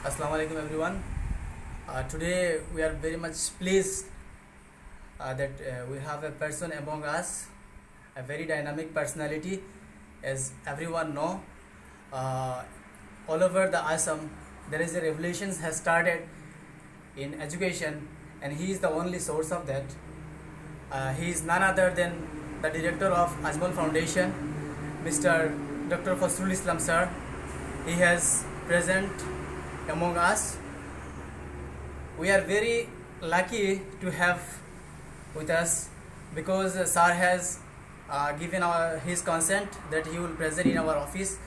Assalamu alaikum everyone. Today we are very much pleased that we have a person among us, a very dynamic personality, as everyone know. All over the Assam, there is a revolution has started in education, and he is the only source of that. He is none other than the director of Ajmol Foundation, Mr. Dr. Khosrul Islam sir. He has present among us. We are very lucky to have with us because sir has given his consent that he will present in our office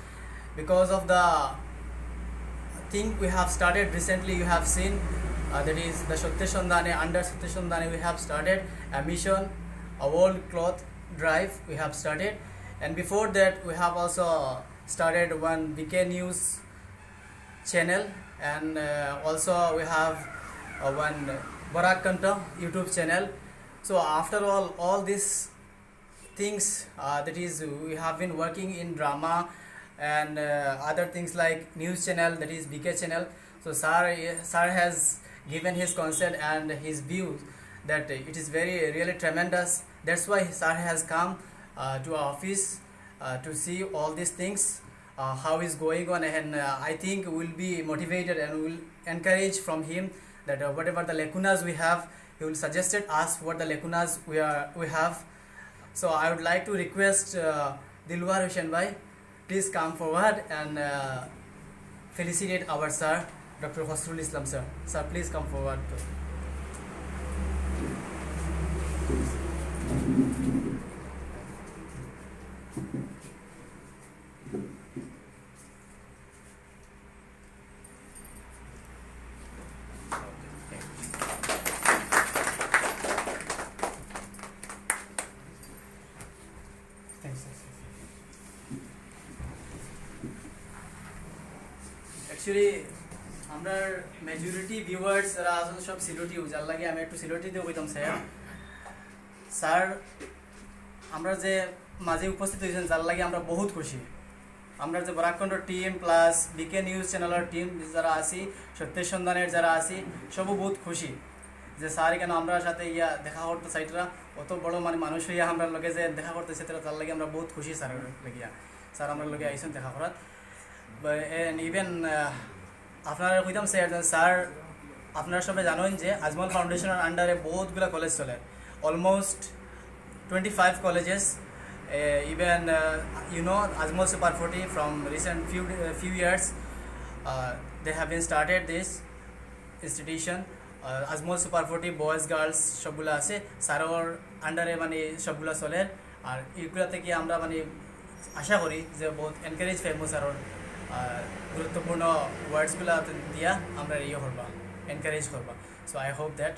because of the thing we have started recently. You have seen that is the Satyasandane. Under Satyasandane we have started a mission, a world cloth drive we have started, and before that we have also started one BK News channel, and also we have one Barak Kanta YouTube channel. So after all these things, that is we have been working in drama and other things like news channel, that is BK channel. So sir has given his consent and his views that it is very really tremendous. That's why sir has come to our office to see all these things, how is going on, and I think we will be motivated and we will encourage from him that whatever the lacunas we have, he will suggest us what the lacunas we have. So I would like to request Dilwar Hussain bhai, please come forward and felicitate our sir, Dr. Khosrul Islam sir. Sir, please come forward. Actually, আমরা majority viewers যারা আসলে সব সিলেটি যার লাগে আমি একটু সিলেটি দিয়ে কইতাম স্যার আমরা যে মাঝে উপস্থিত হয়েছেন যার লাগে আমরা বহুত খুশি। আমরা যে বরাকণ্ড টিম প্লাস বিকে নিউজ চ্যানেলের টিম যারা আছি, সত্যের সন্ধানের যারা আছি, সবও বহুত খুশি যে স্যার কেন আমরা সাথে দেখা করতে চাইতরা অত বড় মানুষ হইয়া আমরা লগে যে দেখা করতেছে তার লাগে আমরা বহুত খুশি স্যারের লাগিয়া। স্যার আমরা লগে আইসেন দেখা করার। And even আপনারা কইতাম স্যার আপনারা সবাই জানেন যে আজমল ফাউন্ডেশনের আন্ডারে বহুতগুলো কলেজ চলে, almost 25 colleges. Even Ajmol Super 40 from recent few years they have been started this institution. Ajmol Super 40 boys girls সবগুলো আছে স্যারের আন্ডারে মানে সবগুলো চলে, আর এইগুলো থেকে আমরা মানে আশা করি যে বহুত এনকারেজ পাইবো স্যারের গুরুত্বপূর্ণ ওয়ার্ডসগুলো দিয়া আমরা করবা, এনকারেজ করবা। সো আই হোপ দ্যাট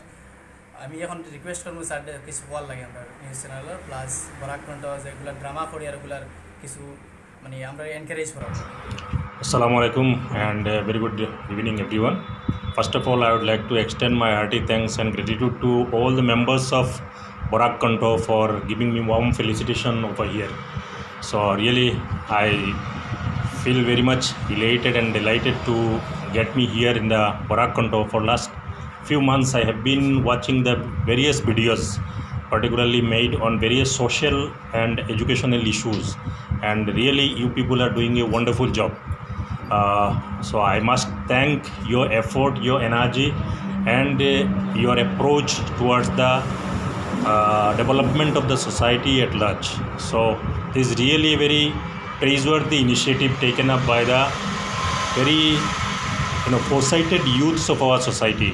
আমি এখন রিকোয়েস্ট করবো স্যার কিছু বল লাগে আমরা নিউজ চ্যানেলের প্লাস বরাকণ্ড যেগুলো ড্রামা করি আর ওগুলার কিছু মানে আমরা এনকারেজ করবো। Assalamu alaikum and very good evening everyone. First of all, I would like to extend my hearty thanks and gratitude to all the members of Barak Kanto for giving me warm felicitation over here. So really I feel very much elated and delighted to get me here in the Barak Kanto. For last few months I have been watching the various videos particularly made on various social and educational issues, and really you people are doing a wonderful job. So I must thank your effort, your energy and your approach towards the development of the society at large. So this is really a very praiseworthy initiative taken up by the very foresighted youths of our society.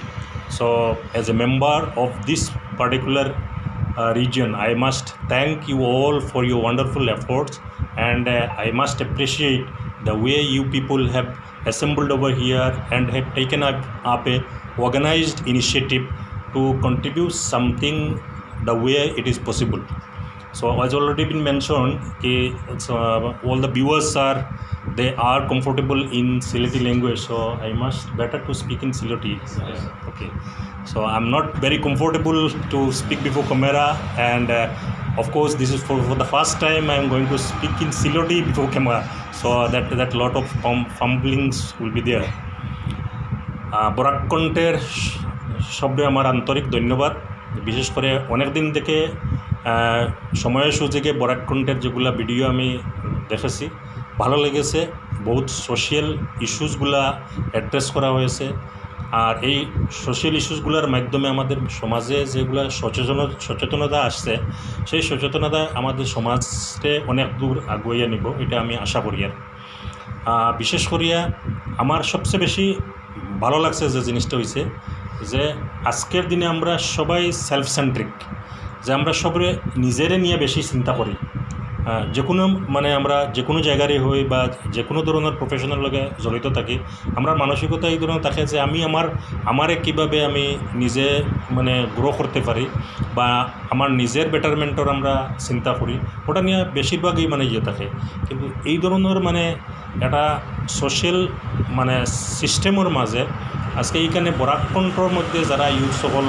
So as a member of this particular region, I must thank you all for your wonderful efforts, and I must appreciate the way you people have assembled over here and have taken up a organized initiative to contribute something the way it is possible. So as already been mentioned, all the viewers they are comfortable in Sileti language, so I must better to speak in Sileti. Okay, so I'm not very comfortable to speak before camera, and of course this is for the first time I'm going to speak in Sileti before camera, so that lot of fumblings will be there. বরাককণ্ঠের শব্দে আমার আন্তরিক ধন্যবাদ। বিশেষ করে অনেক দিন থেকে সময়ের সুযোগে বরাককণ্ঠের যেগুলো ভিডিও আমি দেখেছি, ভালো লেগেছে। বহুত সোশ্যাল ইস্যুসগুলা অ্যাড্রেস করা হয়েছে, আর এই সোশ্যাল ইস্যুসগুলোর মাধ্যমে আমাদের সমাজে যেগুলো সচেতনতা আসছে, সেই সচেতনতা আমাদের সমাজকে অনেক দূর আগুয়াইয়া নিব, এটা আমি আশা করি। আর বিশেষ করিয়া আমার সবচেয়ে বেশি ভালো লাগছে যে জিনিসটা হয়েছে যে আজকের দিনে আমরা সবাই সেলফ সেন্ট্রিক, যে আমরা সবাই নিজেরে নিয়ে বেশি চিন্তা করি। যে কোনো আমরা যে কোনো জায়গারই হই বা যে কোনো ধরনের প্রফেশনের লগে জড়িত থাকি, আমরা মানসিকতা এই ধরনের থাকে যে আমি আমারে কীভাবে আমি নিজে গ্রো করতে পারি বা আমার নিজের বেটারমেন্টর আমরা চিন্তা করি, ওটা নিয়ে বেশিরভাগই ইয়ে থাকে। কিন্তু এই ধরনের একটা সোশ্যাল সিস্টেমের মাঝে আজকে এইখানে বরাককণ্ঠর মধ্যে যারা ইউথ সকল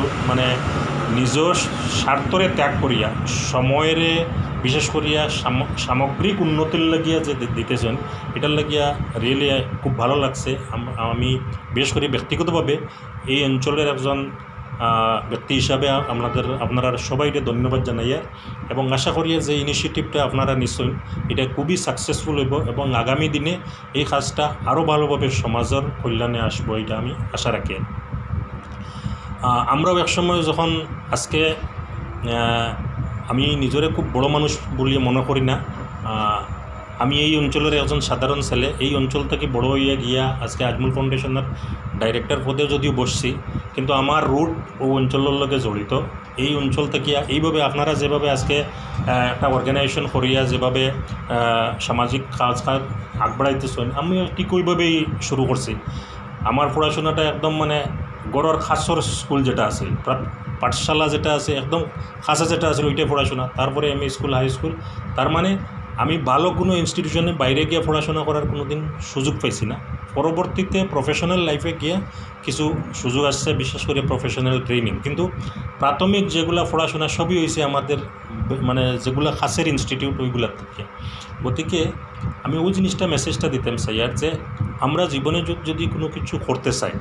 নিজের স্বার্থরে ত্যাগ করিয়া সময়েরে বিশেষ করিয়া সামগ্রিক উন্নতির লাগিয়া যে দিতেছেন, এটার লাগিয়া রিয়েলি খুব ভালো লাগছে। আমি বিশেষ করে ব্যক্তিগতভাবে এই অঞ্চলের একজন ব্যক্তি হিসাবে আপনারা সবাইকে ধন্যবাদ জানাইয়া, এবং আশা করি যে ইনিশিয়েটিভটা আপনারা নিশ্চয় এটা খুবই সাকসেসফুল হইব এবং আগামী দিনে এই কাজটা আরও ভালোভাবে সমাজের কল্যাণে আসবো, এটা আমি আশা রাখি। আমরাও একসময় যখন আজকে আমি নিজরে খুব বড় মানুষ বলে মনে করি না, আমি এই অঞ্চলের একজন সাধারণ ছেলে। এই অঞ্চল থেকে বড় হইয়া গিয়া আজকে আজমল ফাউন্ডেশনের ডাইরেক্টর পদে যদিও বসছি, কিন্তু আমার রুট ও অঞ্চলের লগে জড়িত। এই অঞ্চল থেকে এইভাবে আপনারা যেভাবে আজকে একটা অর্গানাইজেশন করিয়া যেভাবে সামাজিক কাজ আগবাড়াইতেছেন, আমি ঠিক ওইভাবেই শুরু করছি। আমার পড়াশোনাটা একদম গড়ের খাসর স্কুল যেটা আছে, পাঠশালা যেটা আছে, একদম খাসা যেটা আছে ওইটাই পড়াশোনা। তারপরে এমএ স্কুল, হাই স্কুল। তার আমি ভালো কোনো ইনস্টিটিউশনে বাইরে গিয়ে পড়াশোনা করার কোনো দিন সুযোগ পাইছি না। পরবর্তীতে প্রফেশনাল লাইফে গিয়ে কিছু সুযোগ আসছে, বিশেষ করে প্রফেশনাল ট্রেনিং। কিন্তু প্রাথমিক যেগুলা পড়াশোনা সবই হয়েছে আমাদের যেগুলো খাসের ইনস্টিটিউট ওইগুলোর থেকে। গতিকে আমি ওই জিনিসটা মেসেজটা দিতাম স্যার যে আমরা জীবনে যদি কোনো কিছু করতে চাই,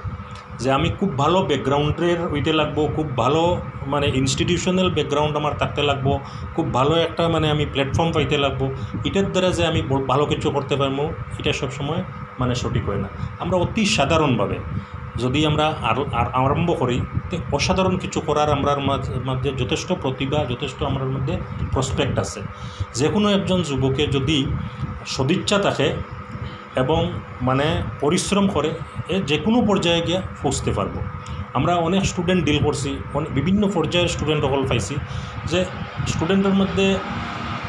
যে আমি খুব ভালো ব্যাকগ্রাউন্ডের হইতে লাগবো, খুব ভালো ইনস্টিটিউশনাল ব্যাকগ্রাউন্ড আমার থাকতে লাগবো, খুব ভালো একটা আমি প্ল্যাটফর্ম পাইতে লাগবো, এটার দ্বারা যে আমি ভালো কিছু করতে পারবো, এটা সবসময় সঠিক হয় না। আমরা অতি সাধারণভাবে যদি আমরা আরম্ভ করি, তো অসাধারণ কিছু করার আমরার মধ্যে যথেষ্ট প্রতিভা, যথেষ্ট আমার মধ্যে প্রসপেক্ট আছে। যে কোনো একজন যুবকের যদি সদিচ্ছা থাকে এবং পরিশ্রম করে, যে কোনো পর্যায়ে গিয়ে পৌঁছতে পারবো। আমরা অনেক স্টুডেন্ট ডিল করছি, বিভিন্ন পর্যায়ের স্টুডেন্ট সকল পাইছি, যে স্টুডেন্টের মধ্যে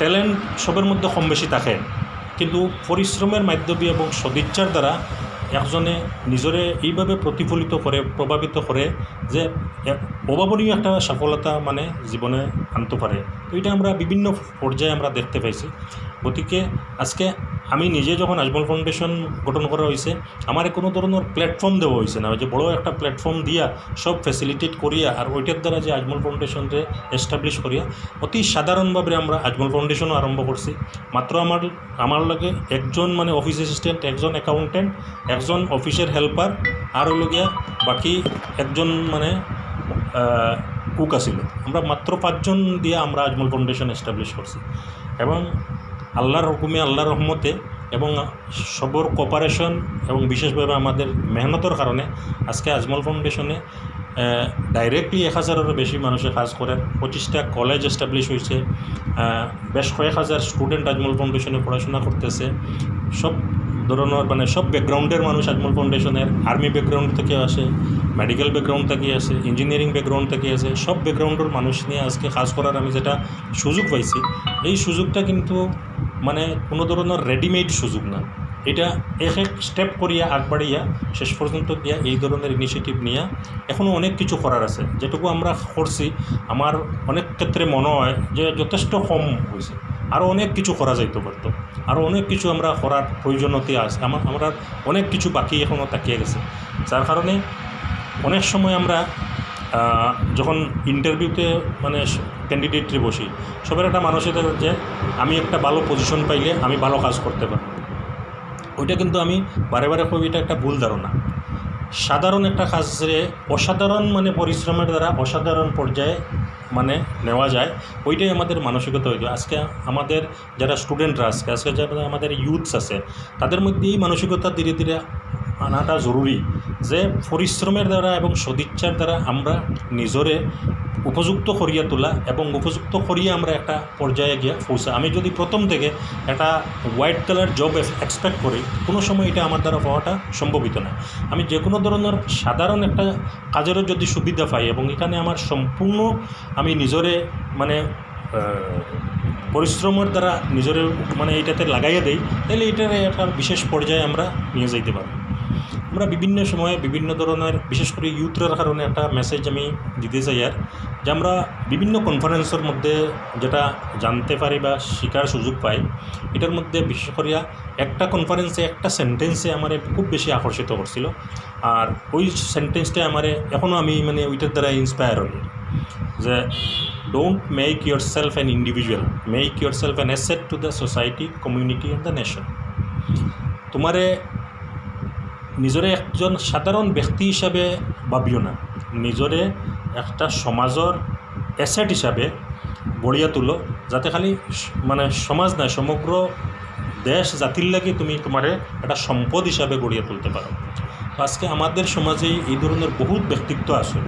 ট্যালেন্ট সবের মধ্যে কম বেশি থাকে, কিন্তু পরিশ্রমের মাধ্যমে এবং সদিচ্ছার দ্বারা একজনে নিজরে এইভাবে প্রতিফলিত করে, প্রভাবিত করে যে অভাবনীয় একটা সফলতা জীবনে আনতে পারে। তো এটা আমরা বিভিন্ন পর্যায়ে আমরা দেখতে পাইছি। গতিকে আজকে আমি নিজে যখন আজমল ফাউন্ডেশন গঠন করা হয়েছে, আমার কোনো ধরনের প্ল্যাটফর্ম দেওয়া হয়েছে না, যে বড় একটা প্ল্যাটফর্ম দিয়া সব ফ্যাসিলিটেট করিয়া আর ওইটার দ্বারা যে আজমল ফাউন্ডেশনকে এস্টাবলিশ করিয়া অতি সাধারণভাবে আমরা আজমল ফাউন্ডেশনও আরম্ভ করছি। মাত্র আমার লাগে একজন অফিস অ্যাসিস্ট্যান্ট, একজন অ্যাকাউন্টেন্ট, একজন অফিসের হেল্পার, আর হইল গিয়া বাকি একজন কুক আছিল। আমরা মাত্র 5 জন দিয়ে আমরা আজমল ফাউন্ডেশন এস্টাবলিশ করছি, এবং আল্লাহর হুকুমে, আল্লাহর রহমতে এবং সবর কোপারেশন এবং বিশেষভাবে আমাদের মেহনতের কারণে আজকে আজমল ফাউন্ডেশনে ডাইরেক্টলি 1000-এরও বেশি মানুষে কাজ করেন। 25টা কলেজ এস্টাবলিশ হয়েছে, বেশ কয়েক হাজার স্টুডেন্ট আজমল ফাউন্ডেশনে পড়াশোনা করতেছে। সব ধরনের সব ব্যাকগ্রাউন্ডের মানুষ আজমল ফাউন্ডেশনের, আর্মি ব্যাকগ্রাউন্ড থেকে আসে, মেডিকেল ব্যাকগ্রাউন্ড থেকে আসে, ইঞ্জিনিয়ারিং ব্যাকগ্রাউন্ড থেকে আসে, সব ব্যাকগ্রাউন্ডের মানুষ নিয়ে আজকে কাজ করার আমি যেটা সুযোগ পাইছি, এই সুযোগটা কিন্তু কোনো ধরনের রেডিমেড সুযোগ না। এটা এক স্টেপ করিয়া আগবাড়িয়া শেষ পর্যন্ত গিয়া এই ধরনের ইনিশিয়েটিভ নিয়ে এখনও অনেক কিছু করার আছে। যেটুকু আমরা করছি, আমার অনেক ক্ষেত্রে মনে হয় যে যথেষ্ট কম হয়েছে, আরও অনেক কিছু করা যাইতে পারতো, আরও অনেক কিছু আমরা করার প্রয়োজনীয়তা আছে। আমরা অনেক কিছু বাকি এখনও তাকিয়ে গেছে, যার কারণে অনেক সময় আমরা যখন ইন্টারভিউতে ক্যান্ডিডেটরে বসি, সবার একটা মানুষের যে আমি একটা ভালো পজিশন পাইলে আমি ভালো কাজ করতে পারব। ওইটা কিন্তু আমি বারে বারে কই, এটা একটা ভুল ধারণা। সাধারণ একটা কাজে অসাধারণ মানে পরিশ্রমের দ্বারা অসাধারণ পর্যায়ে মানে নেওয়া যায়, ওইটাই আমাদের মানসিকতা হইতো। আজকে আমাদের যারা স্টুডেন্টরা আজকে যারা আমাদের ইউথস আছে, তাদের মধ্যে এই মানসিকতা ধীরে ধীরে আনাটা জরুরি যে পরিশ্রমের দ্বারা এবং সদিচ্ছার দ্বারা আমরা নিজরে উপযুক্ত করিয়া তোলা এবং উপযুক্ত করিয়া আমরা একটা পর্যায়ে গিয়ে পৌঁছা। আমি যদি প্রথম থেকে একটা হোয়াইট কালার জব এক্সপেক্ট করি, কোনো সময় এটা আমার দ্বারা পাওয়াটা সম্ভবিত না। আমি যে কোনো ধরনের সাধারণ একটা কাজেরও যদি সুবিধা পাই এবং এখানে আমার সম্পূর্ণ আমি নিজরে মানে পরিশ্রমের দ্বারা নিজরে মানে এইটাতে লাগাইয়া দেই, তাহলে এটার একটা বিশেষ পর্যায়ে আমরা নিয়ে যাইতে পারব। আমরা বিভিন্ন সময়ে বিভিন্ন ধরনের, বিশেষ করে ইউথের কারণে একটা মেসেজ আমি দিতে চাই আর, যে আমরা বিভিন্ন কনফারেন্সের মধ্যে যেটা জানতে পারি বা শেখার সুযোগ পাই, এটার মধ্যে বিশেষ করিয়া একটা কনফারেন্সে একটা সেন্টেন্সে আমার খুব বেশি আকর্ষিত করছিল। আর ওই সেন্টেন্সটা আমার এখনও আমি মানে ওইটার দ্বারা ইন্সপায়ার হই যে don't make your self an individual, make your self an asset to the society, community and the nation. তোমারে নিজরে একজন সাধারণ ব্যক্তি হিসাবে ভাবিও না, নিজরে একটা সমাজের অ্যাসেট হিসাবে গড়িয়া তুলো, যাতে খালি মানে সমাজ নয়, সমগ্র দেশ জাতির লাগে তুমি তোমারে একটা সম্পদ হিসাবে গড়িয়া তুলতে পারো। আজকে আমাদের সমাজে এই ধরনের বহুত ব্যক্তিত্ব আছে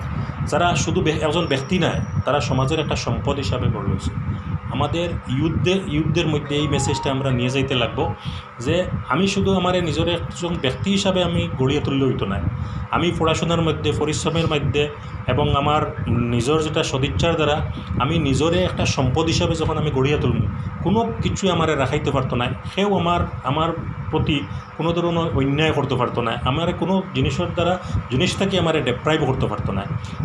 যারা শুধু একজন ব্যক্তি নয়, তারা সমাজের একটা সম্পদ হিসাবে গড়ে উঠছে। আমাদের ইউথদের মধ্যে এই মেসেজটা আমরা নিয়ে যাইতে লাগবো যে আমি শুধু আমার নিজের একজন ব্যক্তি হিসাবে আমি গড়িয়ে তুললে হইতো না, আমি পড়াশোনার মধ্যে পরিশ্রমের মধ্যে এবং আমার নিজের যেটা সদিচ্ছার দ্বারা আমি নিজরে একটা সম্পদ হিসাবে যখন আমি গড়িয়ে তুলব, কোনো কিছুই আমার রাখাইতে পারতো না, সেও আমার প্রতি কোনো ধরনের অন্যায় করতে পারতো না, আমার কোনো জিনিসের দ্বারা জিনিস থেকে আমার ডেপ্রাইভ করতে পারতো না।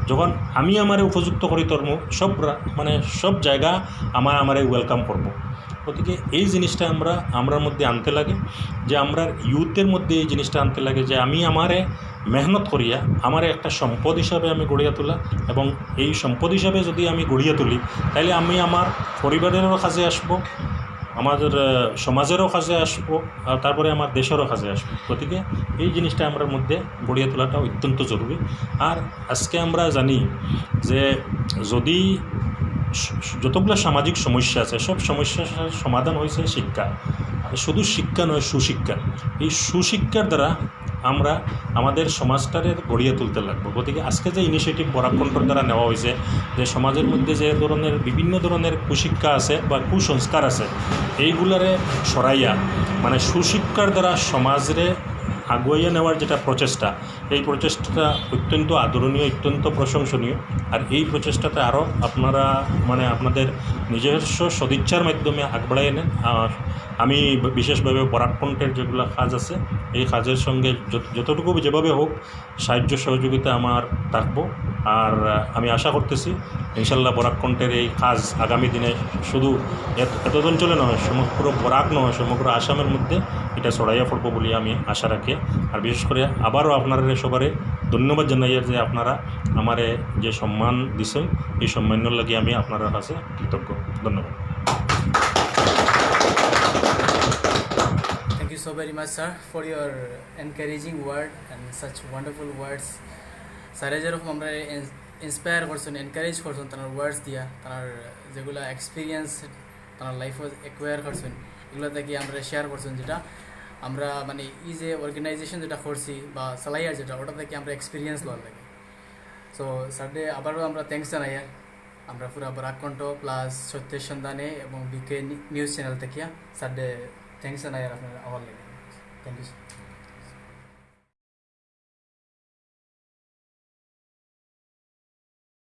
যখন আমি আমার উপযুক্ত করি তর্ম সব জায়গা আমারে ওয়েলকাম করব। গতিকে এই জিনিসটা আমরার মধ্যে আনতে লাগে, যে আমরা ইউথদের মধ্যে এই জিনিসটা আনতে লাগে যে আমি আমারে মেহনত করিয়া আমারে একটা সম্পদ হিসাবে আমি গড়িয়া তোলা, এবং এই সম্পদ হিসাবে যদি আমি গড়িয়া তুলি তাহলে আমি আমার পরিবারেরও কাজে আসবো, আমাদের সমাজেরও কাজে আসবো, আর তারপরে আমার দেশেরও কাজে আসবো। গতিকে এই জিনিসটা আমার মধ্যে গড়িয়ে তোলাটা অত্যন্ত জরুরি। আর আজকে আমরা জানি যে যদি যতগুলো সামাজিক সমস্যা আছে, সব সমস্যার সমাধান হয়েছে শিক্ষা। শুধু শিক্ষা নয়, সুশিক্ষা। এই সুশিক্ষার দ্বারা আমরা আমাদের সমাজটারে গড়িয়ে তুলতে লাগবো। গতিকে আজকে যে ইনিশিয়েটিভ বরাক কণ্ঠর দ্বারা নেওয়া হয়েছে, যে সমাজের মধ্যে যে ধরনের বিভিন্ন ধরনের কুশিক্ষা আছে বা কুসংস্কার আছে, এইগুলারে সরাইয়া মানে সুশিক্ষার দ্বারা সমাজরে আগুয়াইয়া নেওয়ার যেটা প্রচেষ্টা, এই প্রচেষ্টাটা অত্যন্ত আদরণীয়, অত্যন্ত প্রশংসনীয়। আর এই প্রচেষ্টাতে আরও আপনারা মানে আপনাদের নিজস্ব সদিচ্ছার মাধ্যমে আগবাড়াই নেন। আমি বিশেষভাবে বরাক কণ্ঠের যেগুলো কাজ আছে, এই কাজের সঙ্গে যতটুকু যেভাবে হোক সাহায্য সহযোগিতা আমার থাকবো। আর আমি আশা করতেছি ইনশাল্লাহ বরাক কণ্ঠের এই কাজ আগামী দিনে শুধু এত অঞ্চলে নয়, সমগ্র বরাক নয়, সমগ্র আসামের মধ্যে এটা ছড়াইয়া পড়বো বলে আমি আশা রাখি। আর বিশেষ করে আবারও আপনারা সবারে ধন্যবাদ জানাই যে আপনারা আমারে যে সম্মান দিচ্ছেন, এই সম্মানের লাগে আমি আপনার কাছে কৃতজ্ঞ। ধন্যবাদ। Thank you so very much, sir, for your encouraging word and such wonderful words. স্যারে যেরকম আমরা ইন্সপায়ার করছেন, এনকারেজ করছেন তার ওয়ার্ডস দিয়া, তার যেগুলো এক্সপিরিয়েন্স তার লাইফে অ্যাকোয়ার করছেন, এগুলো থেকে আমরা শেয়ার করছেন, যেটা আমরা মানে এই যে অর্গানাইজেশন যেটা করছি বা সালাইয়ার যেটা, ওটা থেকে আমরা এক্সপিরিয়েন্স লওয়ার লাগে। সো স্যারডে আবারও আমরা থ্যাংকস জানাই। আমরা পুরা বরাক কণ্ঠ প্লাস সত্যের সন্ধানে এবং বিকে নিউজ চ্যানেল থেকে স্যারডে থ্যাংকস জানাই আপনার আবার লাগে। Thank you.